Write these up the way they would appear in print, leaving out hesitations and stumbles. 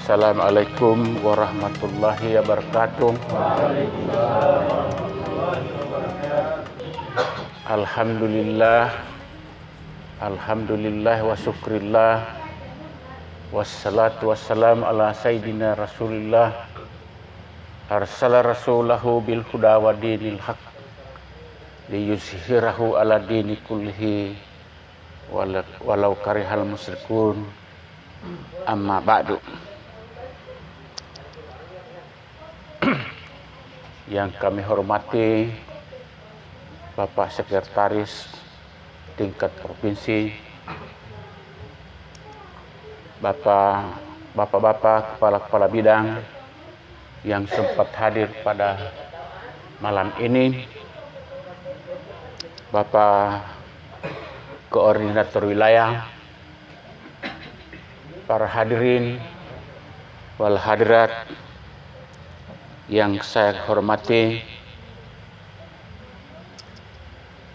Assalamualaikum warahmatullahi wabarakatuh. Alhamdulillah, alhamdulillah wa syukrillah. Wassalatu wassalamu ala sayyidina Rasulillah. Arsala rasulahu bil huda wa dinil haq liyuzhirahu ala dini kullihi walau karihal musyrikun. Amma ba'du. Yang kami hormati Bapak Sekretaris tingkat provinsi, Bapak-bapak kepala-kepala bidang yang sempat hadir pada malam ini, Bapak Koordinator Wilayah, para hadirin wal hadirat yang saya hormati.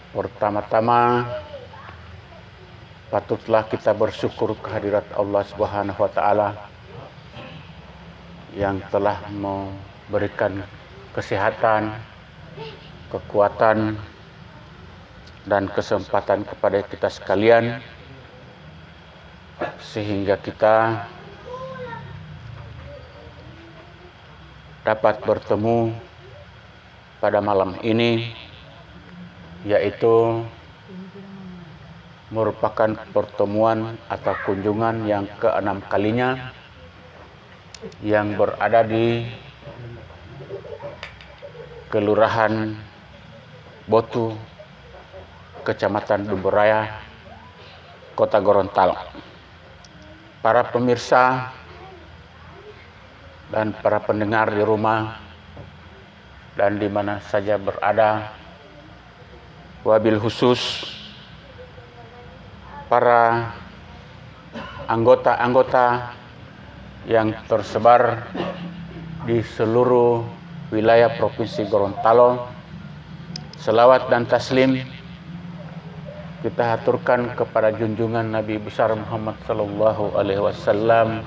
Pertama-tama patutlah kita bersyukur kehadirat Allah Subhanahu wa taala yang telah memberikan kesehatan, kekuatan dan kesempatan kepada kita sekalian sehingga kita dapat bertemu pada malam ini, yaitu merupakan pertemuan atau kunjungan yang ke-6 kalinya yang berada di Kelurahan Botu, Kecamatan Dumburaya, Kota Gorontalo. Para pemirsa dan para pendengar di rumah dan di mana saja berada, wabil khusus para anggota-anggota yang tersebar di seluruh wilayah Provinsi Gorontalo, selawat dan taslim kita haturkan kepada junjungan Nabi besar Muhammad sallallahu alaihi wasallam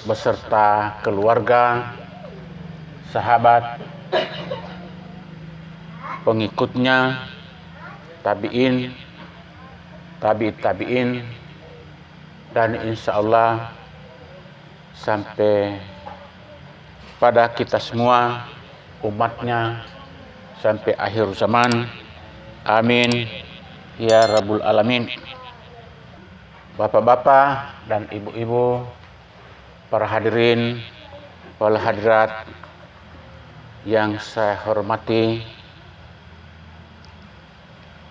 beserta keluarga, sahabat, pengikutnya, tabi'in, tabi'in, dan insya Allah sampai pada kita semua umatnya sampai akhir zaman. Amin ya rabbul alamin. Bapak-bapak dan ibu-ibu, para hadirin wal hadirat yang saya hormati,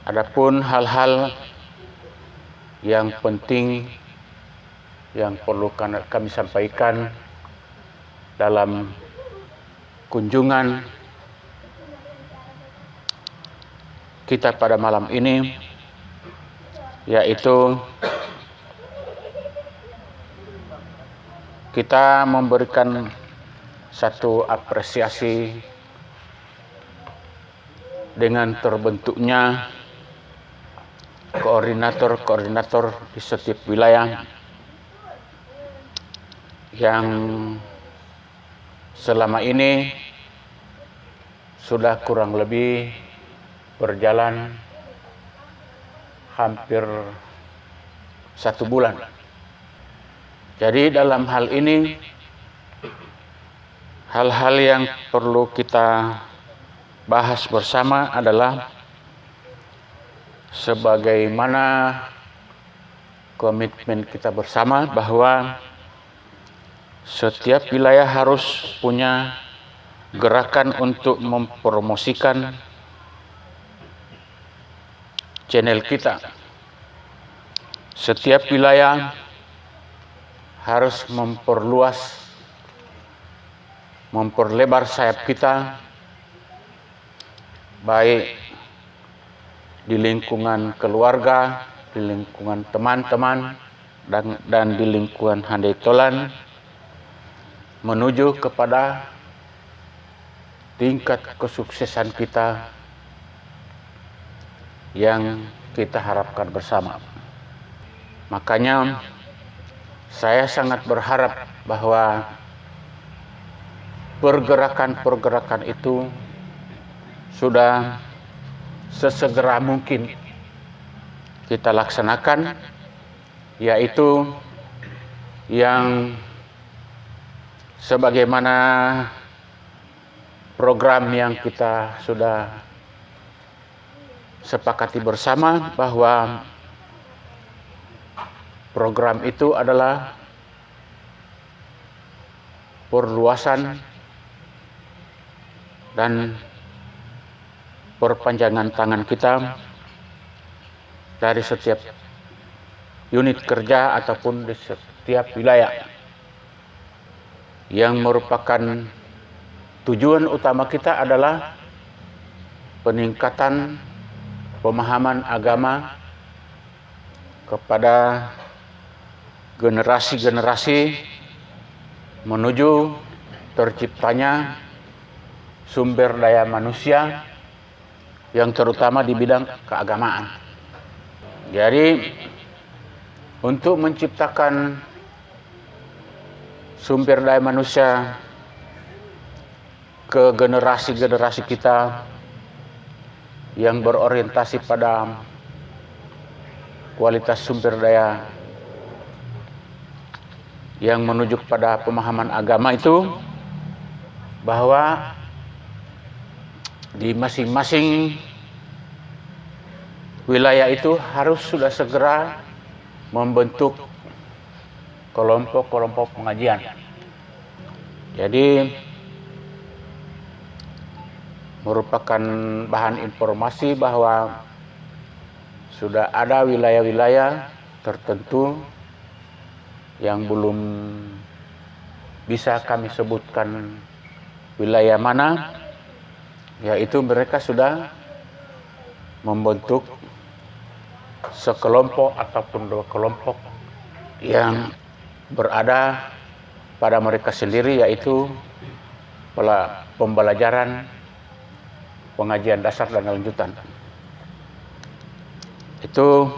adapun hal-hal yang penting yang perlu kami sampaikan dalam kunjungan kita pada malam ini, yaitu kita memberikan satu apresiasi dengan terbentuknya koordinator-koordinator di setiap wilayah yang selama ini sudah kurang lebih berjalan hampir 1 bulan. Jadi dalam hal ini, hal-hal yang perlu kita bahas bersama adalah sebagaimana komitmen kita bersama bahwa setiap wilayah harus punya gerakan untuk mempromosikan channel kita. Setiap wilayah harus memperlebar sayap kita, baik di lingkungan keluarga, di lingkungan teman-teman, dan di lingkungan handai tolan, menuju kepada tingkat kesuksesan kita yang kita harapkan bersama. Makanya saya sangat berharap bahwa pergerakan-pergerakan itu sudah sesegera mungkin kita laksanakan, yaitu yang sebagaimana program yang kita sudah sepakati bersama, bahwa program itu adalah perluasan dan perpanjangan tangan kita dari setiap unit kerja ataupun di setiap wilayah, yang merupakan tujuan utama kita adalah peningkatan pemahaman agama kepada generasi-generasi menuju terciptanya sumber daya manusia yang terutama di bidang keagamaan. Jadi untuk menciptakan sumber daya manusia ke generasi-generasi kita yang berorientasi pada kualitas sumber daya yang menuju pada pemahaman agama itu, bahwa di masing-masing wilayah itu harus sudah segera membentuk kelompok-kelompok pengajian. Jadi merupakan bahan informasi bahwa sudah ada wilayah-wilayah tertentu yang belum bisa kami sebutkan wilayah mana, yaitu mereka sudah membentuk sekelompok ataupun dua kelompok yang berada pada mereka sendiri, yaitu pembelajaran pengajian dasar dan lanjutan. Itu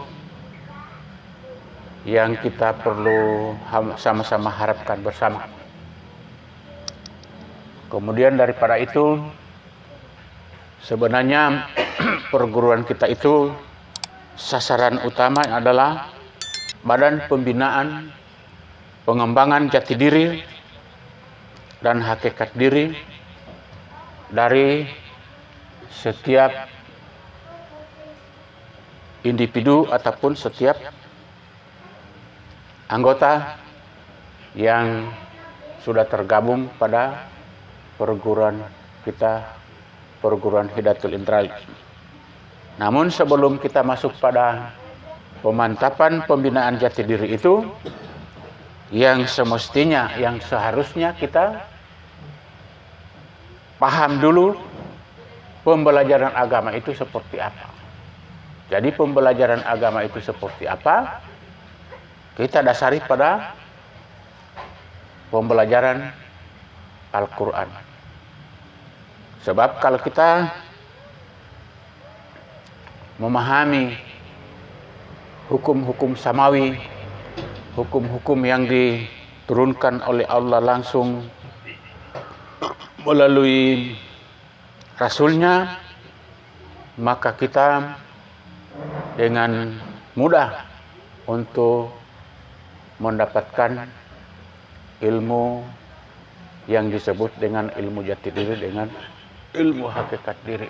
yang kita perlu sama-sama harapkan bersama. Kemudian daripada itu, sebenarnya perguruan kita itu sasaran utama adalah Badan Pembinaan Pengembangan Jati Diri dan Hakikat Diri dari setiap individu ataupun setiap anggota yang sudah tergabung pada perguruan kita, perguruan Hidayatul Indrali. Namun sebelum kita masuk pada pemantapan pembinaan jati diri itu, yang semestinya, yang seharusnya kita paham dulu pembelajaran agama itu seperti apa. Jadi pembelajaran agama itu seperti apa, kita dasari pada pembelajaran Al-Quran. Sebab kalau kita memahami hukum-hukum samawi, hukum-hukum yang diturunkan oleh Allah langsung melalui Rasulnya, maka kita dengan mudah untuk mendapatkan ilmu yang disebut dengan ilmu jati diri, dengan ilmu hakikat diri.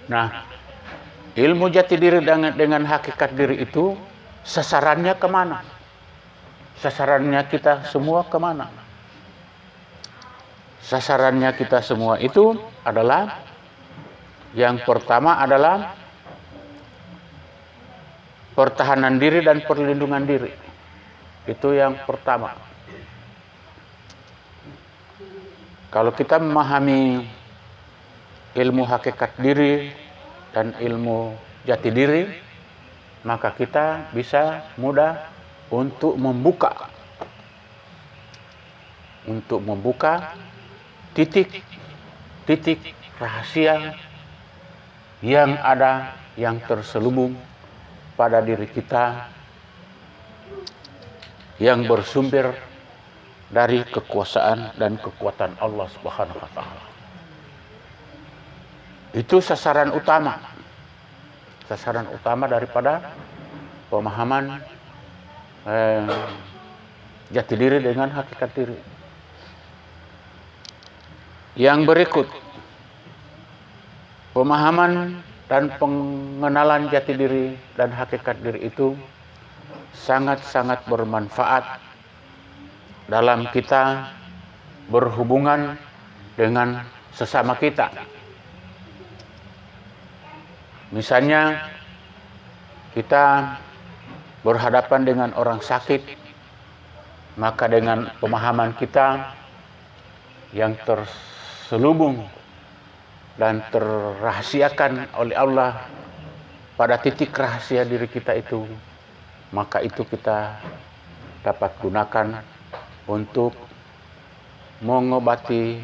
Nah, ilmu jati diri dengan hakikat diri itu sasarannya kemana? Sasarannya kita semua kemana? Sasarannya kita semua itu adalah, yang pertama adalah pertahanan diri dan perlindungan diri. Itu yang pertama. Kalau kita memahami ilmu hakikat diri dan ilmu jati diri, maka kita bisa mudah untuk membuka titik rahasia yang ada, yang terselubung pada diri kita, yang bersumber dari kekuasaan dan kekuatan Allah Subhanahu wa taala. Itu sasaran utama. Sasaran utama daripada pemahaman jati diri dengan hakikat diri. Yang berikut, pemahaman dan pengenalan jati diri dan hakikat diri itu sangat-sangat bermanfaat dalam kita berhubungan dengan sesama kita. Misalnya, kita berhadapan dengan orang sakit, maka dengan pemahaman kita yang terselubung dan terrahasiakan oleh Allah pada titik rahasia diri kita itu, maka itu kita dapat gunakan untuk mengobati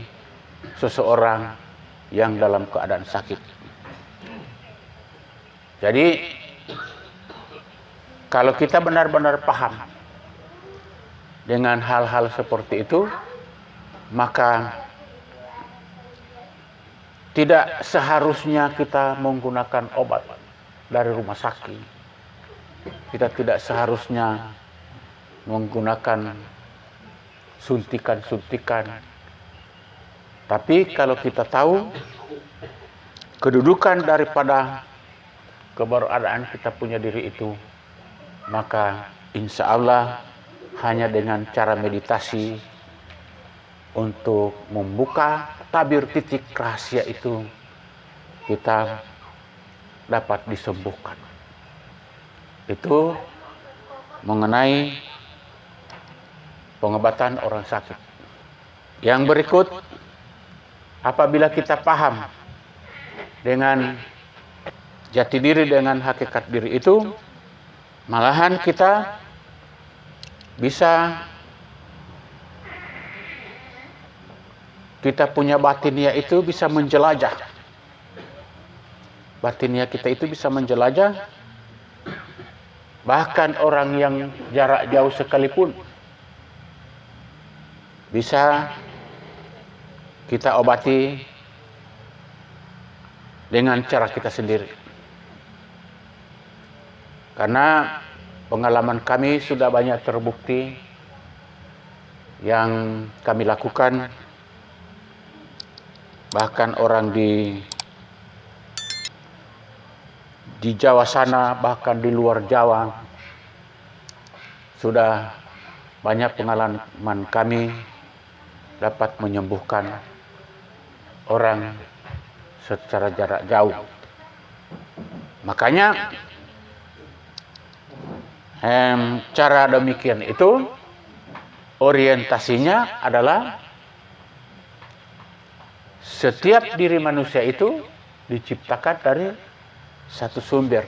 seseorang yang dalam keadaan sakit. Jadi, kalau kita benar-benar paham dengan hal-hal seperti itu, maka tidak seharusnya kita menggunakan obat dari rumah sakit. Kita tidak seharusnya menggunakan suntikan-suntikan. Tapi kalau kita tahu kedudukan daripada keberadaan kita punya diri itu, maka insya Allah hanya dengan cara meditasi untuk membuka tabir titik rahasia itu, kita dapat disembuhkan. Itu mengenai pengobatan orang sakit. Yang berikut, apabila kita paham dengan jati diri dengan hakikat diri itu, malahan kita bisa, kita punya batinia itu bisa menjelajah. Batinia kita itu bisa menjelajah. Bahkan orang yang jarak jauh sekalipun bisa kita obati dengan cara kita sendiri. Karena pengalaman kami sudah banyak terbukti yang kami lakukan. Bahkan orang di Jawa sana, bahkan di luar Jawa, sudah banyak pengalaman kami dapat menyembuhkan orang secara jarak jauh. Makanya cara demikian itu orientasinya adalah setiap diri manusia itu diciptakan dari satu sumber.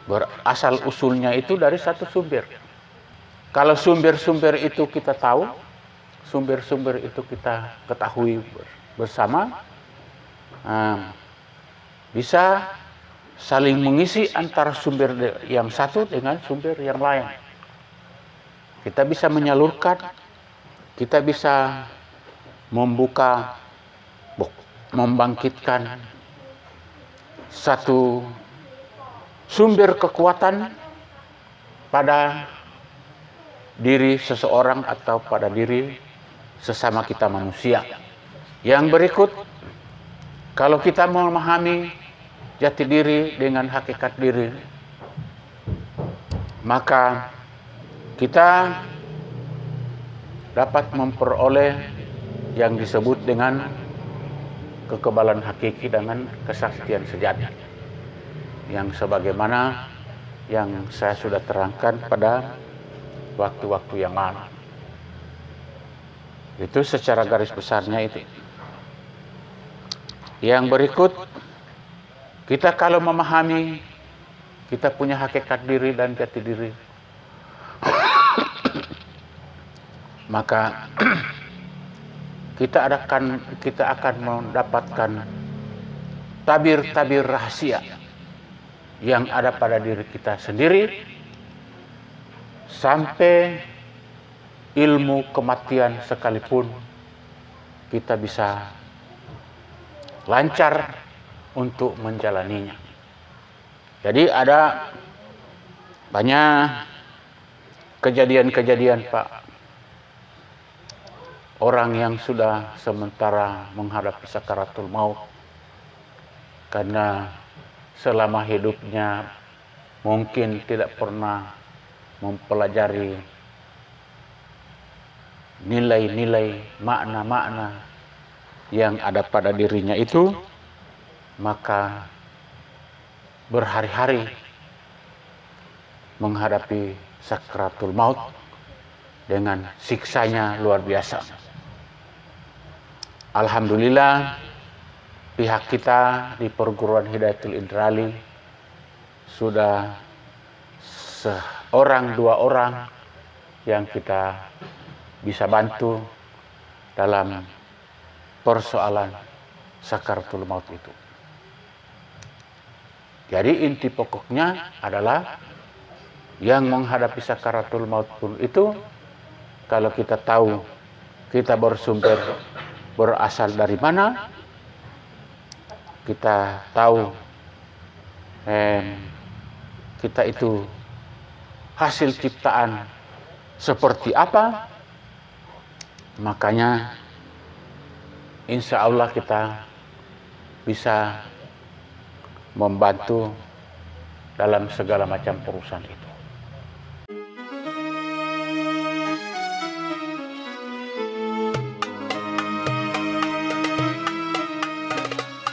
Berasal usulnya itu dari satu sumber. Kalau sumber-sumber itu kita tahu, sumber-sumber itu kita ketahui bersama, bisa saling mengisi antara sumber yang satu dengan sumber yang lain. Kita bisa menyalurkan, kita bisa membuka, membangkitkan satu sumber kekuatan pada diri seseorang atau pada diri sesama kita manusia. Yang berikut, kalau kita memahami jati diri dengan hakikat diri, maka kita dapat memperoleh yang disebut dengan kekebalan hakiki dengan kesaktian sejati, yang sebagaimana yang saya sudah terangkan pada waktu-waktu yang lalu. Itu secara garis besarnya itu. Yang berikut, kita kalau memahami kita punya hakikat diri dan jati diri, maka kita akan mendapatkan tabir-tabir rahasia yang ada pada diri kita sendiri, sampai ilmu kematian sekalipun kita bisa lancar untuk menjalaninya. Jadi ada banyak kejadian-kejadian Pak, orang yang sudah sementara menghadapi sakaratul maut karena selama hidupnya mungkin tidak pernah mempelajari nilai-nilai, makna-makna yang ada pada dirinya itu, maka berhari-hari menghadapi sakaratul maut dengan siksanya luar biasa. Alhamdulillah, pihak kita di perguruan Hidayatul Indrali sudah seorang dua orang yang kita bisa bantu dalam persoalan sakaratul maut itu. Jadi inti pokoknya adalah yang menghadapi sakaratul maut pun itu, kalau kita tahu kita bersumber berasal dari mana, kita tahu kita itu hasil ciptaan seperti apa, makanya insya Allah kita bisa membantu dalam segala macam urusan itu.